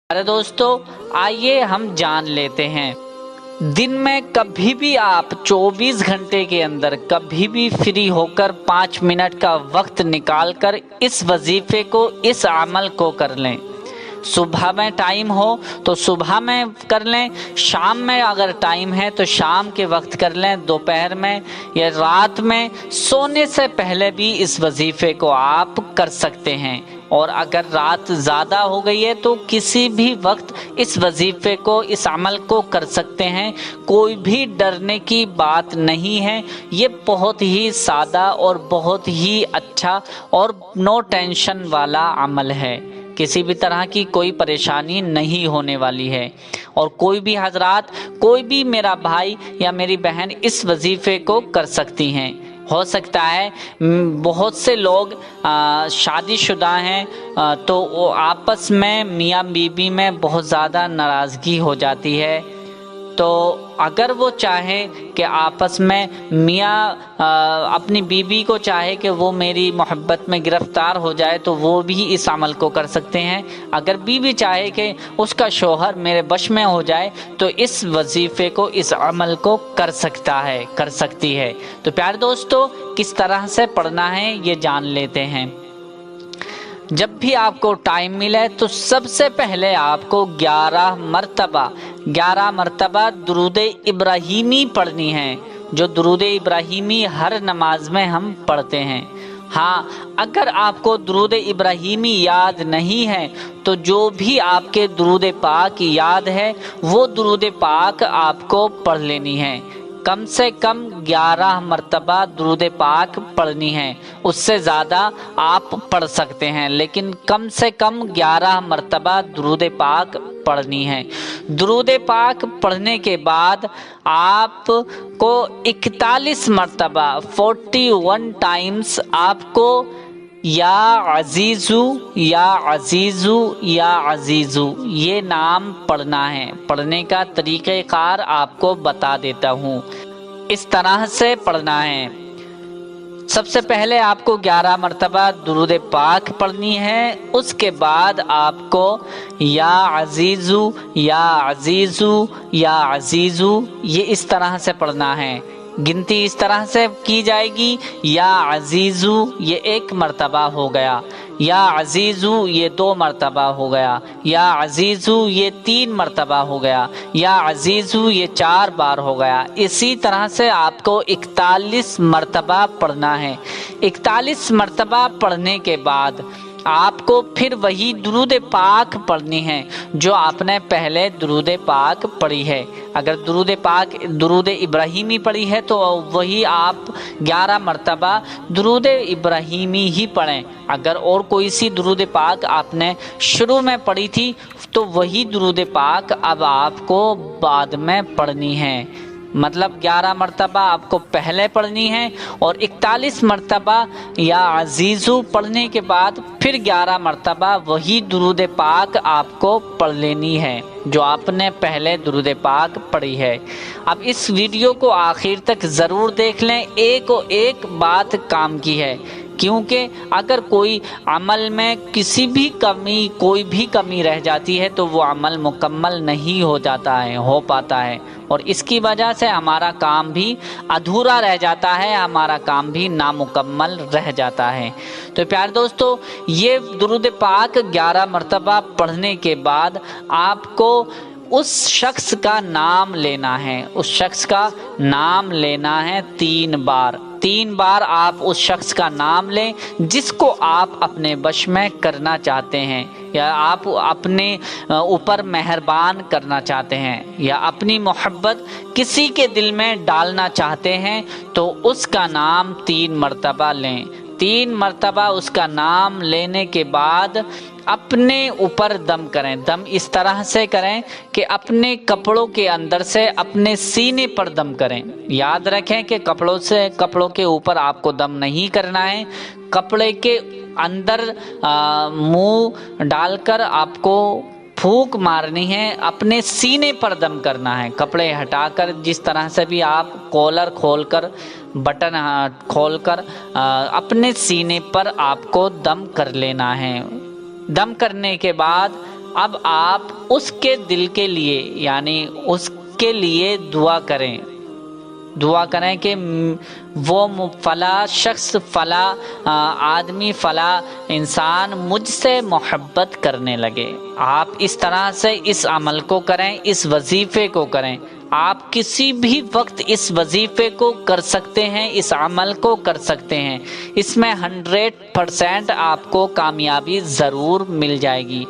अरे दोस्तों, आइए हम जान लेते हैं। दिन में कभी भी आप 24 घंटे के अंदर कभी भी फ्री होकर 5 मिनट का वक्त निकालकर इस वजीफे को, इस अमल को कर लें। सुबह में टाइम हो तो सुबह में कर लें, शाम में अगर टाइम है तो शाम के वक्त कर लें, दोपहर में या रात में सोने से पहले भी इस वजीफे को आप कर सकते हैं। और अगर रात ज़्यादा हो गई है तो किसी भी वक्त इस वजीफे को, इस अमल को कर सकते हैं। कोई भी डरने की बात नहीं है। ये बहुत ही सादा और बहुत ही अच्छा और नो टेंशन वाला अमल है। किसी भी तरह की कोई परेशानी नहीं होने वाली है। और कोई भी हजरात, कोई भी मेरा भाई या मेरी बहन इस वजीफे को कर सकती हैं। हो सकता है बहुत से लोग शादीशुदा हैं तो वो आपस में मियाँ बीवी में बहुत ज़्यादा नाराज़गी हो जाती है। तो अगर वो चाहे कि आपस में मियाँ अपनी बीवी को चाहे कि वो मेरी मोहब्बत में गिरफ्तार हो जाए तो वो भी इस अमल को कर सकते हैं। अगर बीवी चाहे कि उसका शौहर मेरे वश में हो जाए तो इस वजीफे को, इस अमल को कर सकती है। तो प्यारे दोस्तों, किस तरह से पढ़ना है ये जान लेते हैं। जब भी आपको टाइम मिले तो सबसे पहले आपको 11 मरतबा दुरूद इब्राहीमी पढ़नी है, जो दुरूद इब्राहीमी हर नमाज में हम पढ़ते हैं। हाँ, अगर आपको दुरूद इब्राहीमी याद नहीं है तो जो भी आपके दुरूद पाक याद है वो दुरूद पाक आपको पढ़ लेनी है। कम से कम 11 मरतबा दुरूद पाक पढ़नी है। उससे ज़्यादा आप पढ़ सकते हैं, लेकिन कम से कम 11 मरतबा दुरूद पाक पढ़नी है। दुरूद पाक पढ़ने के बाद आपको 41 मरतबा 41 टाइम्स आपको या अजीज़ू या अजीज़ू या अजीज़ू ये नाम पढ़ना है। पढ़ने का तरीक़ेकार आपको बता देता हूँ। इस तरह से पढ़ना है। सबसे पहले आपको 11 मरतबा दुरूद पाक पढ़नी है। उसके बाद आपको या अजीज़ू या अजीज़ू या अजीज़ू ये इस तरह से पढ़ना है। गिनती इस तरह से की जाएगी, या अजीज़ू ये 1 मरतबा हो गया, या अजीज़ू ये 2 मरतबा हो गया, या अजीज़ू ये 3 मरतबा हो गया, या अजीज़ू ये 4 बार हो गया। इसी तरह से आपको 41 मरतबा पढ़ना है। 41 मरतबा पढ़ने के बाद आपको फिर वही दुरूद पाक पढ़नी है जो आपने पहले दुरूद पाक पढ़ी है। अगर दुरूद इब्राहीमी पढ़ी है तो वही आप 11 मरतबा दुरूद इब्राहीमी ही पढ़ें। अगर और कोई सी दुरूद पाक आपने शुरू में पढ़ी थी तो वही दुरूद पाक अब आपको बाद में पढ़नी है। मतलब 11 मरतबा आपको पहले पढ़नी है और 41 मरतबा या अजीज़ू पढ़ने के बाद फिर 11 मरतबा वही दुरूद पाक आपको पढ़ लेनी है जो आपने पहले दुरूद पाक पढ़ी है। अब इस वीडियो को आखिर तक ज़रूर देख लें। एक बात काम की है, क्योंकि अगर कोई अमल में कोई भी कमी रह जाती है तो वो अमल मुकम्मल नहीं हो पाता है और इसकी वजह से हमारा काम भी अधूरा रह जाता है, हमारा काम भी नामुकम्मल रह जाता है। तो प्यारे दोस्तों, ये दुरूद पाक 11 मरतबा पढ़ने के बाद आपको उस शख्स का नाम लेना है। उस शख्स का नाम लेना है 3 बार आप उस शख्स का नाम लें जिसको आप अपने वश में करना चाहते हैं, या आप अपने ऊपर मेहरबान करना चाहते हैं, या अपनी मोहब्बत किसी के दिल में डालना चाहते हैं तो उसका नाम 3 मरतबा लें। 3 मरतबा उसका नाम लेने के बाद अपने ऊपर दम करें। दम इस तरह से करें कि अपने कपड़ों के अंदर से अपने सीने पर दम करें। याद रखें कि कपड़ों के ऊपर आपको दम नहीं करना है। कपड़े के अंदर मुंह डालकर आपको फूंक मारनी है, अपने सीने पर दम करना है। कपड़े हटाकर जिस तरह से भी आप कॉलर खोलकर, बटन खोलकर अपने सीने पर आपको दम कर लेना है। दम करने के बाद اب آپ اس کے دل کے لیے یعنی اس کے لیے دعا کریں کہ وہ فلاں شخص، فلاں آدمی، فلاں انسان مجھ سے محبت کرنے لگے۔ آپ اس طرح سے اس عمل کو کریں، اس وظیفے کو کریں۔ آپ کسی بھی وقت اس وظیفے کو کر سکتے ہیں، اس عمل کو کر سکتے ہیں، اس میں 100% آپ کو کامیابی ضرور مل جائے گی۔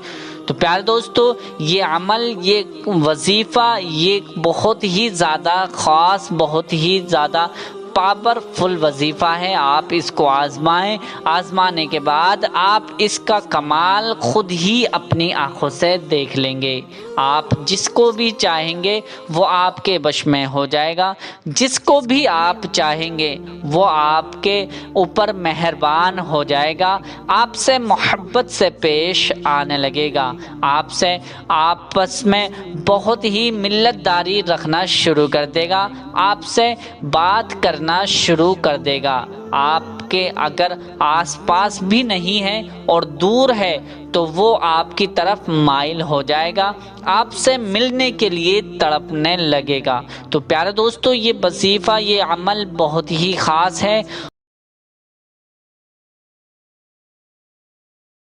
تو پیارے دوستو، یہ عمل، یہ وظیفہ، یہ بہت ہی زیادہ خاص، بہت ہی زیادہ پاورفل وظیفہ ہے۔ آپ اس کو آزمائیں، آزمانے کے بعد آپ اس کا کمال خود ہی اپنی آنکھوں سے دیکھ لیں گے۔ آپ جس کو بھی چاہیں گے وہ آپ کے بش میں ہو جائے گا، جس کو بھی آپ چاہیں گے وہ آپ کے اوپر مہربان ہو جائے گا، آپ سے محبت سے پیش آنے لگے گا، آپ سے آپس میں بہت ہی ملت داری رکھنا شروع کر دے گا، آپ سے بات کرنا شروع کر دے گا۔ آپ کے اگر آس پاس بھی نہیں ہے اور دور ہے تو وہ آپ کی طرف مائل ہو جائے گا، آپ سے ملنے کے لیے تڑپنے لگے گا۔ تو پیارے دوستو، یہ وظیفہ، یہ عمل بہت ہی خاص ہے